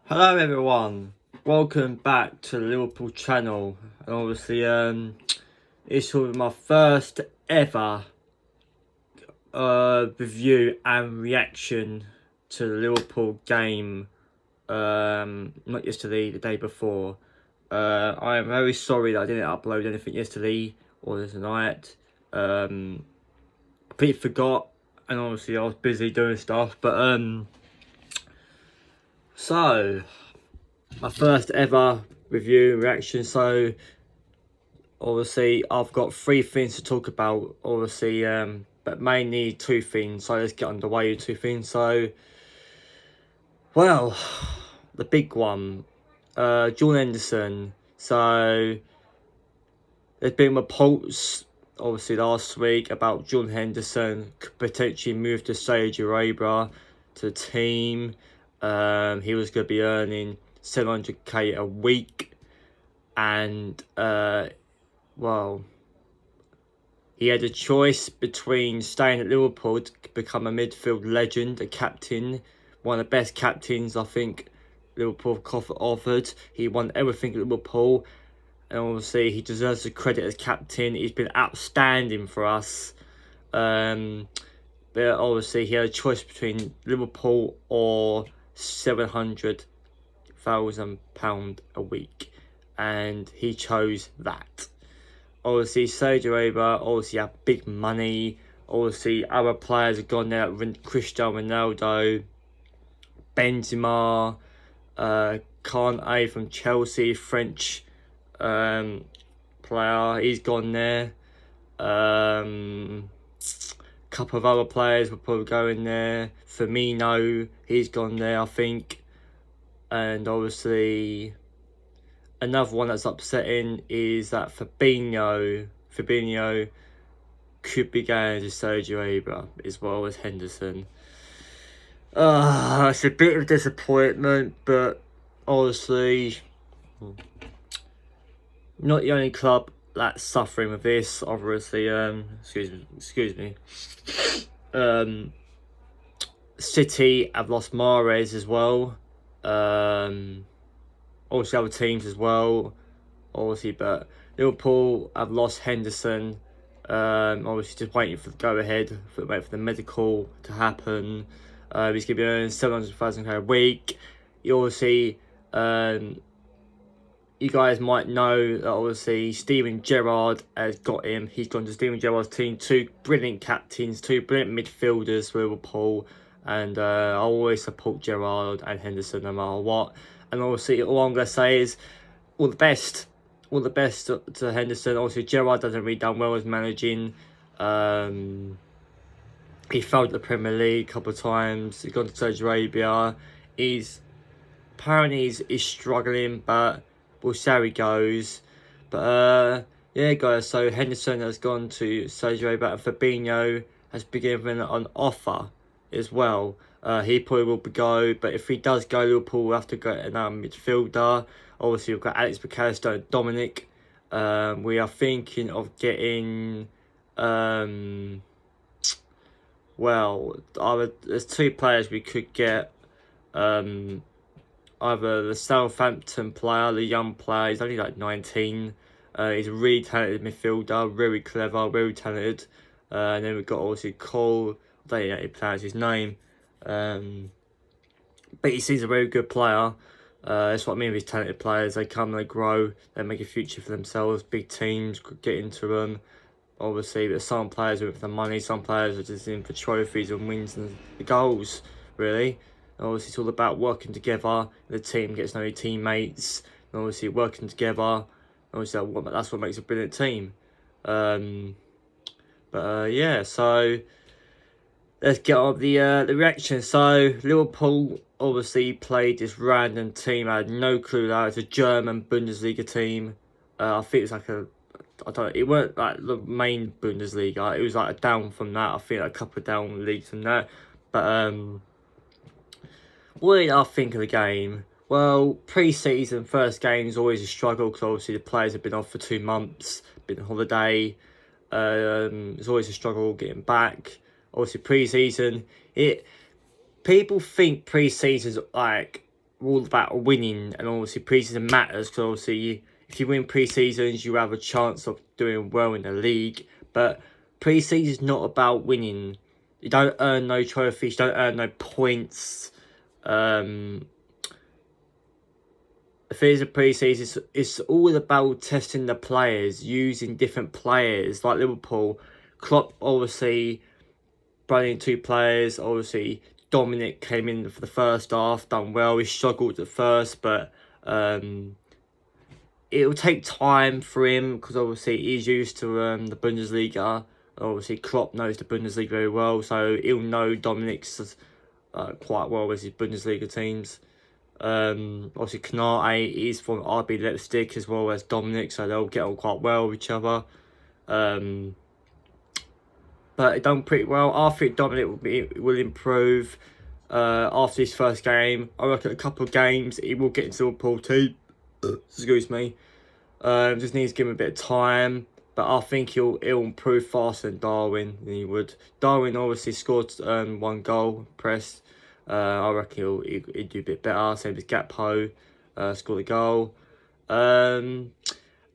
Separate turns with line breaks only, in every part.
Hello everyone, welcome back to the Liverpool channel. And obviously this will be my first ever review and reaction to the Liverpool game. Not yesterday, the day before. I am very sorry that I didn't upload anything yesterday or tonight. Completely forgot, and obviously I was busy doing stuff, but so my first ever review reaction. So obviously I've got three things to talk about, obviously, but mainly two things. So let's get underway with two things. So, well, the big one, Jordan Henderson. So there's been reports obviously last week about Jordan Henderson could potentially move to Saudi Arabia to the team. He was going to be earning 700k a week, and well, he had a choice between staying at Liverpool to become a midfield legend, a captain, one of the best captains I think Liverpool offered. He won everything at Liverpool, and obviously he deserves the credit as captain. He's been outstanding for us. But obviously he had a choice between Liverpool or £700,000 a week, and he chose that. Obviously, Saudi Arabia obviously have big money. Obviously, other players have gone there, Cristiano Ronaldo, Benzema, Kante from Chelsea, French player, he's gone there. Couple of other players will probably go in there. Firmino, he's gone there, I think. And obviously, another one that's upsetting is that Fabinho could be going to Saudi Arabia as well as Henderson. It's a bit of a disappointment, but honestly, not the only club that's suffering with this. Obviously, excuse me. City have lost Mahrez as well. Also other teams as well, obviously, but Liverpool have lost Henderson. Obviously just waiting for the go ahead, waiting for the medical to happen. He's going to be earning 700,000 a week. You obviously, you guys might know that obviously Steven Gerrard has got him. He's gone to Steven Gerrard's team. Two brilliant captains, two brilliant midfielders for Liverpool, and I always support Gerrard and Henderson no matter what. And obviously, all I'm going to say is all the best. All the best to Henderson. Obviously, Gerrard doesn't really done well as managing. He failed the Premier League a couple of times. He's gone to Saudi Arabia. Apparently he's struggling, but we'll see how he goes. But yeah, guys. So Henderson has gone to Saudi Arabia, and Fabinho has been given an offer as well. He probably will go, but if he does go, Liverpool will have to get another midfielder. Obviously, we've got Alex McAllister and Dominic. We are thinking of getting, well, there's two players we could get. Either the Southampton player, the young player, he's only like 19. He's a really talented midfielder, very clever, very talented. And then we've got obviously Cole. I don't know how he pronounce his name. But he seems a very good player. That's what I mean with these talented players. They come, they grow, they make a future for themselves. Big teams could get into them. Obviously, but some players are in for the money. Some players are just in for trophies and wins and the goals, really. And obviously, it's all about working together. The team gets to know your teammates. And obviously, working together. Obviously, that's what makes a brilliant team. Yeah, so let's get on the reaction. So Liverpool obviously played this random team. I had no clue that it's a German Bundesliga team. I think it's like it weren't like the main Bundesliga. It was like a down from that. I think like a couple of down leagues from that. But what did I think of the game? Well, pre-season first game is always a struggle because obviously the players have been off for 2 months, been on holiday. It's always a struggle getting back. Obviously, pre-season, people think pre-season's like all about winning, and obviously pre-season matters because obviously if you win pre-seasons, you have a chance of doing well in the league. But pre-season is not about winning. You don't earn no trophies, you don't earn no points. The phase of pre-season is all about testing the players, using different players. Like Liverpool, Klopp obviously brought in 2 players. Obviously, Dominic came in for the first half, done well. He struggled at first, but it will take time for him because obviously he's used to the Bundesliga. Obviously, Klopp knows the Bundesliga very well, so he'll know Dominic's quite well with his Bundesliga teams. Obviously, Kanate is from RB Leipzig as well as Dominic, so they'll get on quite well with each other. But it done pretty well. I think Dominic will improve after his first game. I reckon a couple of games he will get into the Liverpool team. Excuse me. Just needs to give him a bit of time. But I think he'll improve faster than Darwin than he would. Darwin obviously scored 1 goal, pressed. I reckon he'll do a bit better. Same as Gakpo, scored a goal.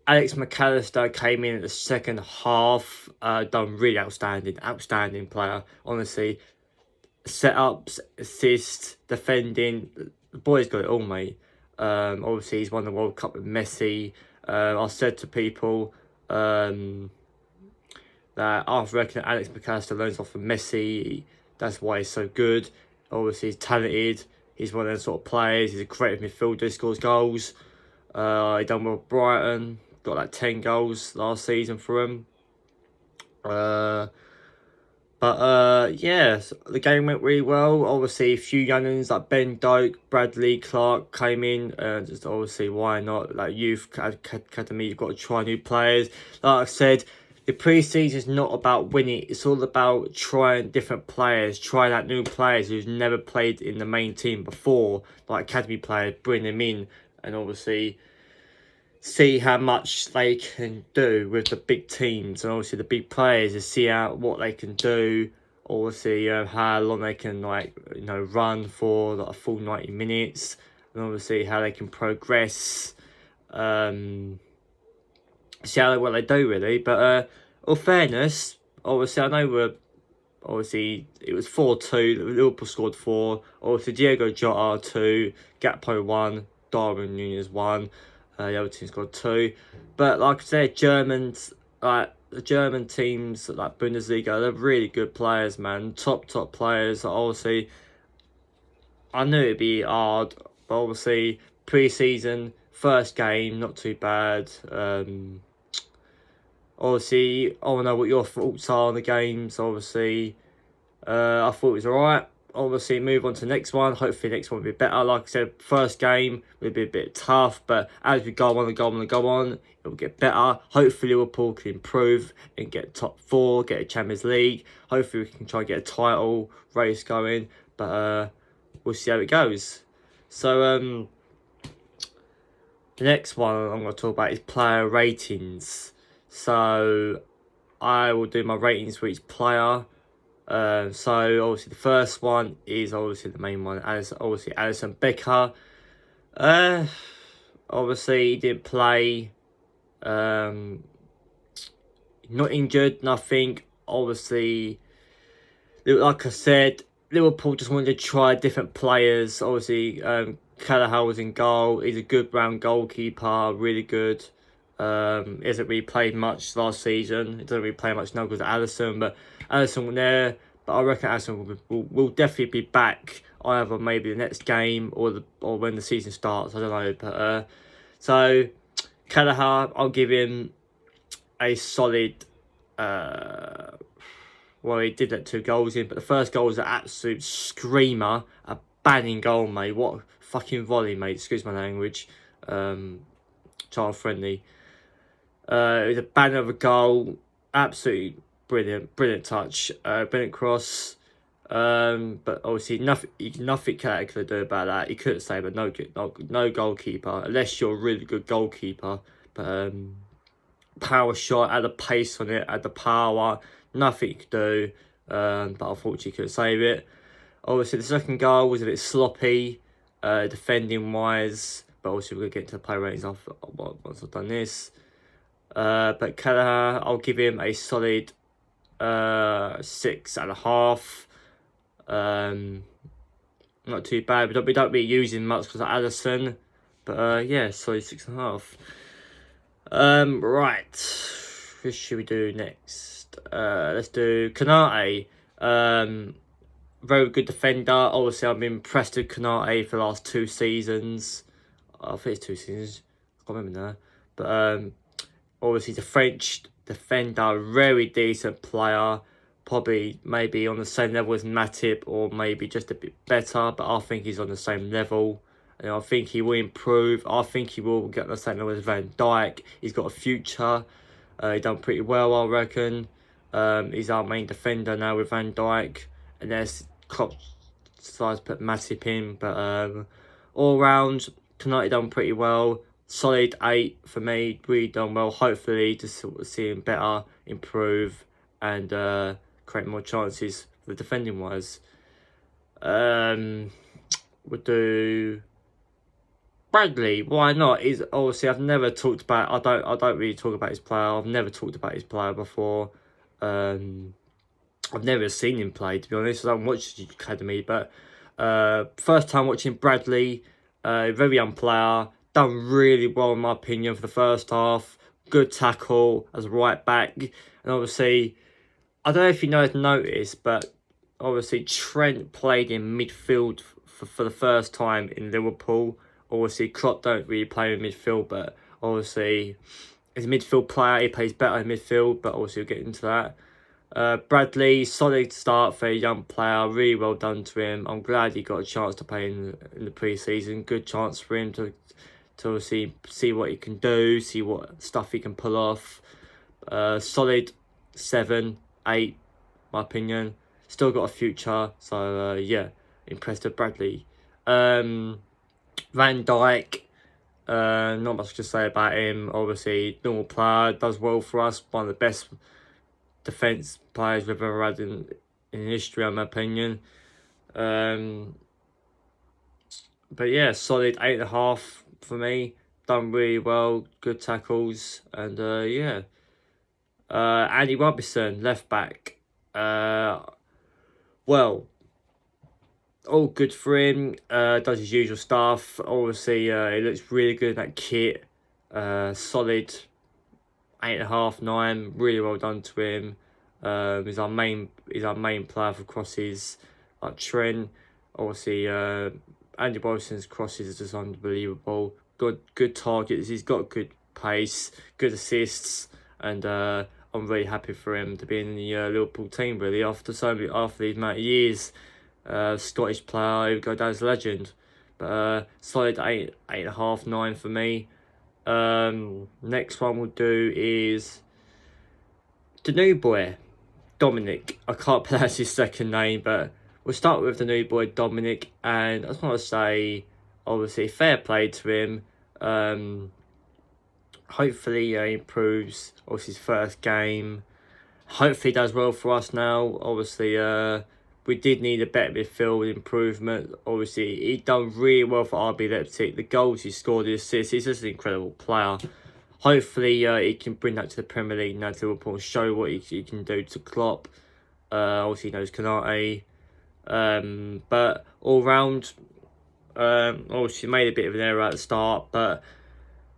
Alex McAllister came in at the second half, done really outstanding player. Honestly, setups, assists, defending, the boy's got it all, mate. Obviously he's won the World Cup with Messi. I said to people that I reckon Alex McAllister learns off of Messi. That's why he's so good. Obviously he's talented. He's one of those sort of players. He's a creative midfielder. He scores goals. He done well with Brighton. Got like 10 goals last season for him. Yeah, so the game went really well. Obviously, a few youngins like Ben Doak, Bradley, Clark came in. Just obviously, why not? Like youth academy, you've got to try new players. Like I said, the pre-season is not about winning. It's all about trying different players, trying out new players who've never played in the main team before, like academy players, bring them in, and obviously see how much they can do with the big teams and obviously the big players, to see out what they can do, obviously how long they can run for like a full 90 minutes, and obviously how they can progress, see how what they do really. But all fairness, obviously I know obviously it was 4-2, Liverpool scored 4, obviously Diego Jota 2, Gakpo 1, Darwin Núñez 1. The other team's got 2. But like I said, the German teams, like Bundesliga, they're really good players, man. Top players. Obviously, I knew it'd be hard, but obviously, pre-season, first game, not too bad. Obviously, I want to know what your thoughts are on the games. Obviously, I thought it was alright. Obviously, move on to the next one. Hopefully, the next one will be better. Like I said, first game will be a bit tough, but as we go on, it will get better. Hopefully, Liverpool can improve and get top 4, get a Champions League. Hopefully, we can try and get a title race going, but we'll see how it goes. So, the next one I'm going to talk about is player ratings. So, I will do my ratings for each player. So obviously the first one is obviously the main one, as obviously Alisson Becker. Obviously he didn't play. Not injured, nothing. Obviously, like I said, Liverpool just wanted to try different players. Obviously, Callagher was in goal. He's a good round goalkeeper, really good. He hasn't really played much last season. He doesn't really play much now because of Alisson, but Alisson was there. But I reckon Alisson will definitely be back either maybe the next game or when the season starts. I don't know. But so Callagher, I'll give him a solid. Well, he did let 2 goals in, but the first goal was an absolute screamer, a banging goal, mate. What a fucking volley, mate. Excuse my language. Child friendly. It was a banger of a goal. Absolutely brilliant touch. Brilliant cross. But obviously nothing Kate could do about that. He couldn't save it. No goalkeeper, unless you're a really good goalkeeper. But power shot, had the pace on it, had the power. Nothing he could do. But unfortunately couldn't save it. Obviously the second goal was a bit sloppy. defending wise, but also we're going to get into the player ratings after once I've done this. But Kelleher, I'll give him a solid 6.5. Not too bad. We don't really use him much because of Addison, but yeah, solid 6.5. Right, what should we do next? Let's do Kanate. Very good defender. Obviously, I've been impressed with Kanate for the last 2 seasons. I think it's 2 seasons. I can't remember now. But obviously, the French defender, very decent player. Probably maybe on the same level as Matip, or maybe just a bit better. But I think he's on the same level. And I think he will improve. I think he will get on the same level as Van Dijk. He's got a future. He's done pretty well, I reckon. He's our main defender now with Van Dijk. And there's Klopp decides to put Matip in, but all round, tonight he done pretty well. Solid 8 for me, really done well. Hopefully, to sort of see him better, improve, and create more chances for the defending wise. We'll do Bradley. Why not? He's obviously I've never talked about. I don't really talk about his player. I've never talked about his player before. I've never seen him play, to be honest. I don't watch the academy, but first time watching Bradley, very young player, done really well in my opinion for the first half. Good tackle as a right back, and obviously, I don't know if you noticed, but obviously Trent played in midfield for the first time in Liverpool. Obviously, Klopp don't really play in midfield, but obviously, as a midfield player, he plays better in midfield. But obviously, we'll get into that. Bradley, solid start for a young player. Really well done to him. I'm glad he got a chance to play in the pre-season. Good chance for him to obviously see what he can do, see what stuff he can pull off. Solid 7, 8, my opinion. Still got a future. So yeah, impressed with Bradley. Van Dijk. Not much to say about him. Obviously, normal player, does well for us. One of the best defence players we've ever had in history, in my opinion. But yeah, solid 8.5 for me. Done really well, good tackles, and yeah. Andy Robertson, left back. Well, all good for him. Does his usual stuff. Obviously, he looks really good in that kit. Solid 8.5, 9. Really well done to him. He's our main player for crosses, like Trent. Obviously, Andy Robertson's crosses are just unbelievable. Good targets. He's got good pace, good assists, and I'm really happy for him to be in the Liverpool team. Really, after these amount of years, Scottish player, he would go down as a legend. But solid 8.5, 9 for me. Next one we'll do is the new boy, Dominic. I can't pronounce his second name, but we'll start with the new boy, Dominic. And I just want to say, obviously, fair play to him. Hopefully, he improves. Obviously, his first game. Hopefully, he does well for us now. Obviously, we did need a better midfield improvement. Obviously, he done really well for RB Leipzig. The goals he scored, the assists, he's just an incredible player. Hopefully, he can bring that to the Premier League now to Liverpool and show what he can do to Klopp. Obviously, he knows Kanate. But all round, obviously made a bit of an error at the start, but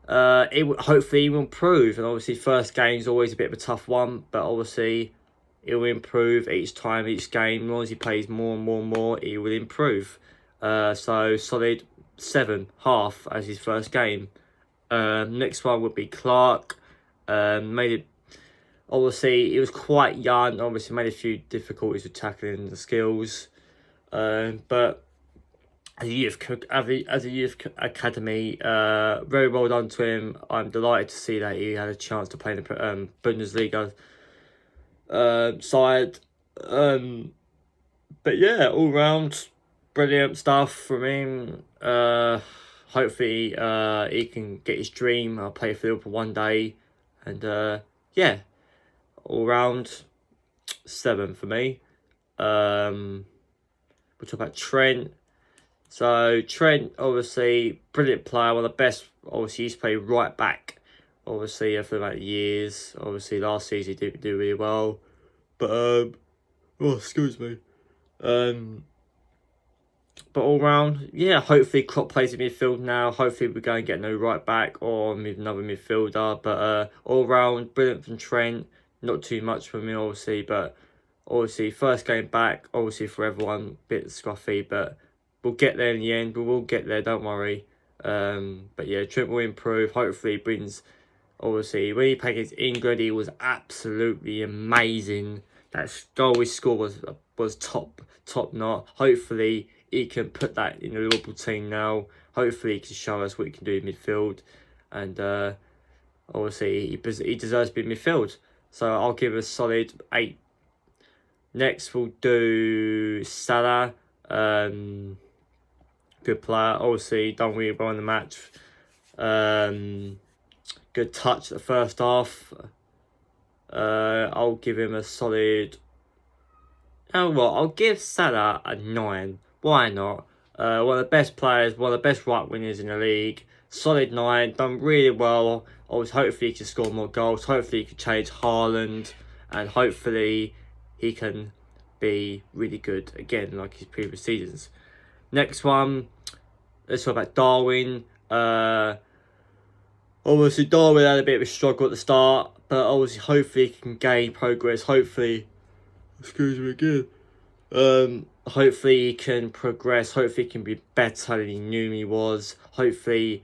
hopefully he will improve. And obviously, first game is always a bit of a tough one, but obviously it will improve each time, each game. As long as he plays more and more and more, he will improve. So solid 7.5 as his first game. Next one would be Clark. Made it. Obviously, he was quite young. Obviously, made a few difficulties with tackling the skills. But as a youth academy, very well done to him. I'm delighted to see that he had a chance to play in the Bundesliga side. But yeah, all round brilliant stuff from him. Hopefully, he can get his dream. I'll play for Liverpool one day, and yeah, all round 7 for me. We'll talk about Trent. So Trent, obviously, brilliant player, one of the best. Obviously, he's played right back. Obviously, for about years. Obviously, last season he didn't do really well, but oh, excuse me. But all round, yeah. Hopefully, Klopp plays in midfield now. Hopefully, we're going to get no right back or another midfielder. But all round, brilliant from Trent. Not too much for me, obviously, but obviously, first game back. Obviously, for everyone, bit scruffy, but we'll get there in the end. We will get there. Don't worry. But yeah, Trent will improve. Hopefully, brings. Obviously, when he played against England, he was absolutely amazing. That goal he scored was top notch. Hopefully, he can put that in the Liverpool team now. Hopefully, he can show us what he can do in midfield, and obviously, he deserves to be in midfield. So I'll give a solid 8. Next, we'll do Salah. Good player. Obviously, done really well in the match. Good touch the first half. I'll give him a solid. Oh well, I'll give Salah a 9. Why not? One of the best players, one of the best right wingers in the league. Solid 9, done really well. Hopefully he can score more goals. Hopefully he can change Haaland, and hopefully he can be really good again, like his previous seasons. Next one, let's talk about Darwin. Obviously, Darwin had a bit of a struggle at the start, but obviously, hopefully, he can gain progress. Hopefully, excuse me again. Hopefully, he can progress. Hopefully, he can be better than he knew he was. Hopefully,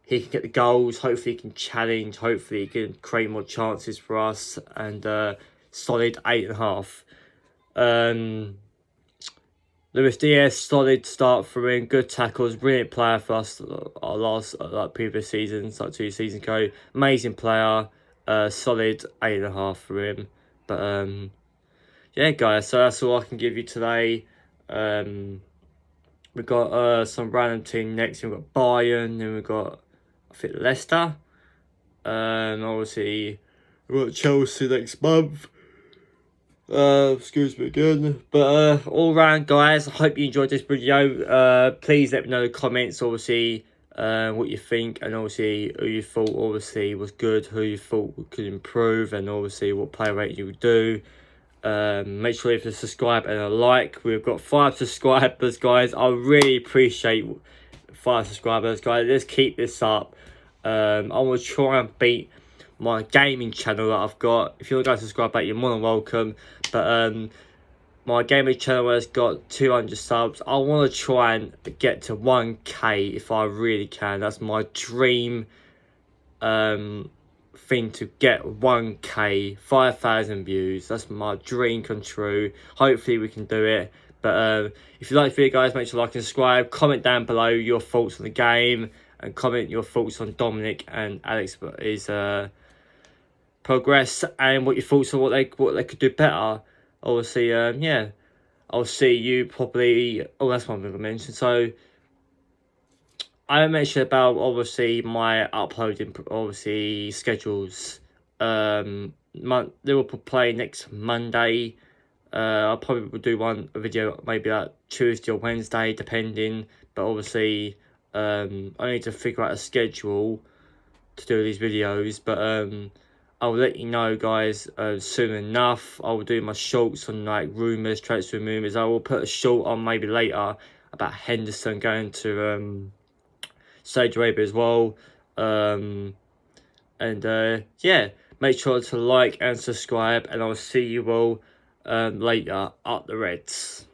he can get the goals. Hopefully, he can challenge. Hopefully, he can create more chances for us. And solid 8.5. Luis Diaz, solid start for him. Good tackles, brilliant player for us. Our last, previous seasons, like 2 seasons ago. Amazing player. Solid 8.5 for him. But yeah, guys. So that's all I can give you today. We've got some random team next. We've got Bayern. Then we've got, I think, Leicester. Obviously, we've got Chelsea next month. Excuse me again. But all round, guys, I hope you enjoyed this video. Please let me know in the comments, obviously, what you think, and obviously who you thought obviously was good, who you thought could improve, and obviously what player rate you would do. Make sure you hit the subscribe and a like. We've got 5 subscribers, guys. I really appreciate 5 subscribers, guys. Let's keep this up. I want to try and beat my gaming channel that I've got. If you want to go subscribe back, you're more than welcome. But my gaming channel has got 200 subs. I want to try and get to 1k if I really can. That's my dream thing, to get 1k, 5,000 views. That's my dream come true. Hopefully we can do it. But if you like the video, guys, make sure to like and subscribe. Comment down below your thoughts on the game, and comment your thoughts on Dominic and Alex's progress, and what your thoughts on what they could do better. Obviously, yeah, I'll see you probably. Oh, that's one thing I mentioned. So I mentioned about obviously my uploading obviously schedules. Liverpool play next Monday. I probably will do a video maybe like Tuesday or Wednesday, depending. But obviously, I need to figure out a schedule to do these videos. But I'll let you know, guys, soon enough. I will do my shorts on like rumours, transfer rumours. I will put a short on maybe later about Henderson going to Saudi Arabia as well. And yeah, make sure to like and subscribe, and I'll see you all later. Up the Reds.